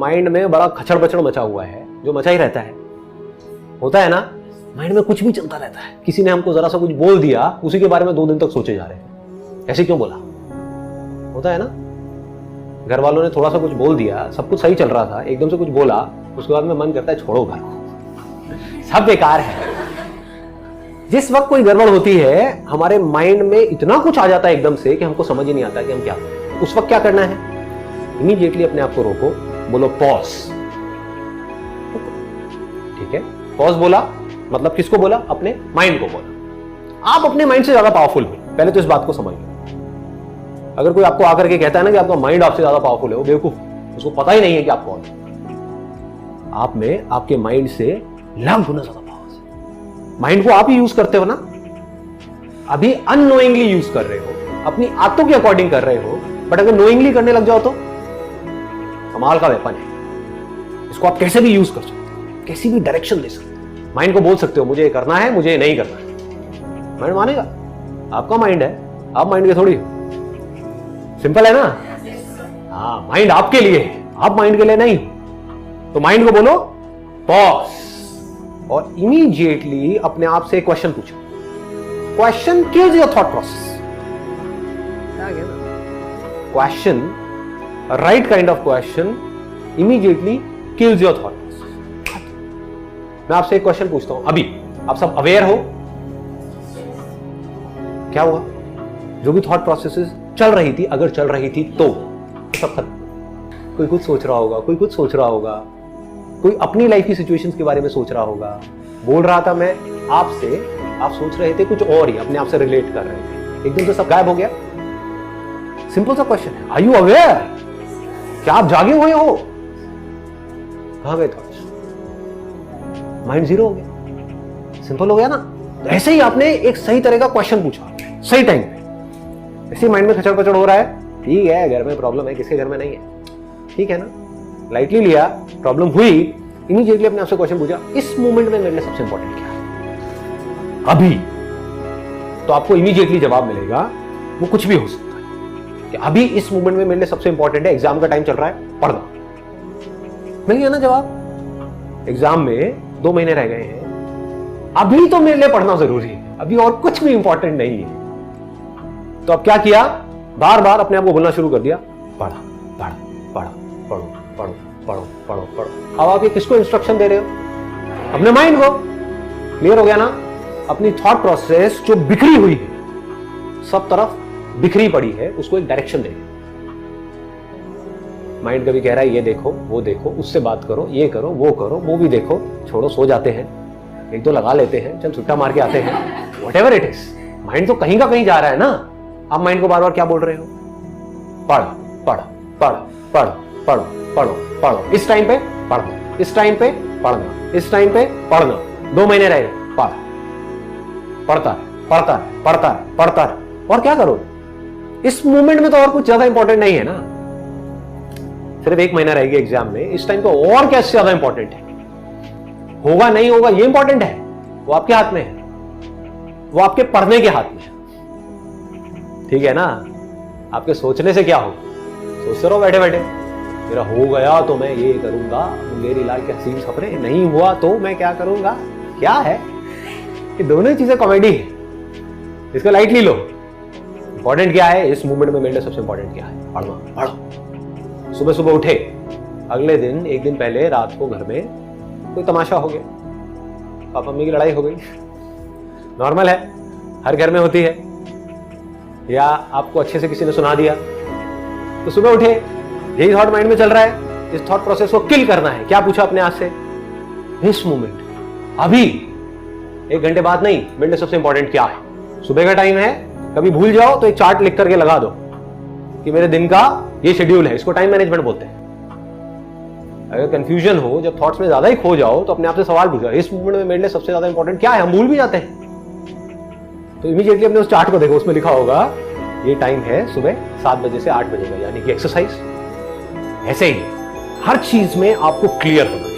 Mind में बड़ा खचड़ बचड़ मचा हुआ है, जो मचा ही रहता है, होता है ना, माइंड में कुछ भी चलता रहता है। किसी ने हमको जरा सा कुछ बोल दिया, उसी के बारे में 2 दिन तक सोचे जा रहे हैं, ऐसे क्यों बोला, होता है ना। घर वालों ने थोड़ा सा कुछ बोल दिया, सब कुछ सही चल रहा था, एकदम से कुछ बोला, उसके बाद में मन करता है छोड़ो घर को, सब बेकार है। जिस वक्त कोई गड़बड़ होती है, हमारे माइंड में इतना कुछ आ जाता है एकदम से कि हमको समझ ही नहीं आता कि हम क्या करें। उस वक्त क्या करना है, इमीडिएटली अपने आप को रोको, बोलो पॉज। ठीक है, पॉज बोला मतलब किसको बोला, अपने माइंड को बोला। आप अपने माइंड से ज्यादा पावरफुल हो, पहले तो इस बात को समझ लो। अगर कोई आपको आकर के कहता है ना कि आपका माइंड आपसे ज्यादा पावरफुल है, वो बेवकूफ, उसको पता ही नहीं है कि आप कौन है। आप में आपके माइंड से लाख गुना ज्यादा पावर है। माइंड को आप ही यूज करते हो ना, अभी अननोइंगली यूज कर रहे हो, अपनी आदतों के अकॉर्डिंग कर रहे हो, बट अगर नोइंगली करने लग जाओ तो कमाल का वेपन है। इसको आप कैसे भी यूज कर सकते हो, कैसी भी डायरेक्शन दे सकते हो। माइंड को बोल सकते हो मुझे ये करना है, मुझे ये नहीं करना है, माइंड मानेगा। आपका माइंड है, आप माइंड के थोड़ी। सिंपल है ना। हाँ, माइंड आपके लिए है, आप माइंड के लिए नहीं। तो माइंड को बोलो पॉज, और इमीडिएटली अपने आप से एक क्वेश्चन पूछो। Question kills your thought process. Question, right kind of question immediately kills your thought process. मैं आपसे एक क्वेश्चन पूछता हूं, अभी आप सब अवेयर हो क्या हुआ, जो भी थॉट प्रोसेसेस चल रही थी, अगर चल रही थी तो सब खत्म। कोई कुछ सोच रहा होगा, कोई कुछ सोच रहा होगा, कोई अपनी लाइफ की सिचुएशंस के बारे में सोच रहा होगा। बोल रहा था मैं आपसे, आप सोच रहे थे कुछ और ही, अपने आप से रिलेट कर रहे थे, एकदम से सब गायब हो गया। सिंपल सा क्वेश्चन है, आर यू अवेयर? क्या आप जागे हुए हो? कहां गए थॉट्स? माइंड जीरो हो गया। सिंपल हो गया ना। ऐसे ही आपने एक सही तरह का क्वेश्चन पूछा सही टाइम पे। ऐसे माइंड में खचड़ पचड़ हो रहा है, ठीक है, घर में प्रॉब्लम है, किसके घर में नहीं है, ठीक है ना, लाइटली लिया, प्रॉब्लम हुई, इमीडिएटली अपने आपसे क्वेश्चन पूछा, इस मोमेंट में मेरे लिए सबसे इंपॉर्टेंट क्या है अभी। तो आपको इमीडिएटली जवाब मिलेगा, वो कुछ भी हो सकता है कि अभी इस मोमेंट में मेरे लिए सबसे इंपॉर्टेंट है, एग्जाम का टाइम चल रहा है, पढ़ना। मिल गया ना जवाब। एग्जाम में 2 महीने रह गए हैं, अभी तो मेरे लिए पढ़ना जरूरी है, अभी और कुछ भी इंपॉर्टेंट नहीं है। तो अब क्या किया, बार बार अपने आप को बोलना शुरू कर दिया, पढ़ा पढ़ा पढ़ा, पढ़ो पढ़ो पढ़ो पढ़ो पढ़ो। अब आप ये किसको इंस्ट्रक्शन दे रहे हो, अपने माइंड को। क्लियर हो गया ना। अपनी थॉट प्रोसेस जो बिखरी हुई है, सब तरफ बिखरी पड़ी है, उसको एक डायरेक्शन दे। माइंड कभी कह रहा है ये देखो, वो देखो, उससे बात करो, ये करो, वो भी देखो, छोड़ो, सो जाते हैं, 1-2 लगा लेते हैं, चल छुट्टा मार के आते हैं, व्हाटएवर इट इज। माइंड तो कहीं का कहीं जा रहा है ना। आप माइंड को बार बार क्या बोल रहे हो, पढ़ पढ़ पढ़ पढ़ पढ़ो पढ़ो पढ़ो, इस टाइम पे पढ़ना, इस टाइम पे पढ़ना, इस टाइम पे पढ़ना, 2 महीने रह गए, पढ़, पढ़ता है पढ़ता है पढ़ता है पढ़ता है। और क्या करो इस मोमेंट में, तो और कुछ ज्यादा इंपॉर्टेंट नहीं है ना। सिर्फ 1 महीना रहेगी एग्जाम में, इस टाइम तो और क्या ज्यादा इंपॉर्टेंट है, होगा नहीं होगा ये इंपॉर्टेंट है, वो आपके हाथ में है, वो आपके पढ़ने के हाथ में है, ठीक है ना। आपके सोचने से क्या होगा, सोचते रहो बैठे बैठे, मेरा हो गया तो मैं ये करूंगा, मुंगेरी लाल के हसीन सपने, नहीं हुआ तो मैं क्या करूंगा। क्या है, ये दोनों ही चीजें कॉमेडी है, इसको लाइटली लो। इंपॉर्टेंट क्या है इस मूवमेंट में, मेरे लिए सबसे इंपॉर्टेंट क्या है, पढ़ना। पढ़ो, सुबह सुबह उठे, अगले दिन 1 दिन पहले रात को घर में कोई तमाशा हो गया, पापा मम्मी की लड़ाई हो गई, नॉर्मल है, हर घर में होती है, या आपको अच्छे से किसी ने सुना दिया, तो सुबह उठे, यही थॉट माइंड में चल रहा है, इस थॉट प्रोसेस को किल करना है। क्या पूछा अपने आप से, इस मोमेंट, अभी 1 घंटे बाद नहीं, मेरे लिए सबसे इंपॉर्टेंट क्या है। सुबह का टाइम है, कभी भूल जाओ तो एक चार्ट लिख करके लगा दो कि मेरे दिन का ये शेड्यूल है, इसको टाइम मैनेजमेंट बोलते हैं। अगर कंफ्यूजन हो, जब थॉट्स में ज्यादा ही खो जाओ, तो अपने आप से सवाल पूछो, इस मोमेंट में मेरे लिए सबसे ज्यादा इंपॉर्टेंट क्या है। हम भूल भी जाते हैं, तो इमीडिएटली अपने उस चार्ट को देखो, उसमें लिखा होगा ये टाइम है सुबह 7 बजे से 8 बजे का, यानी कि एक्सरसाइज। ऐसे ही हर चीज में आपको क्लियर होना है।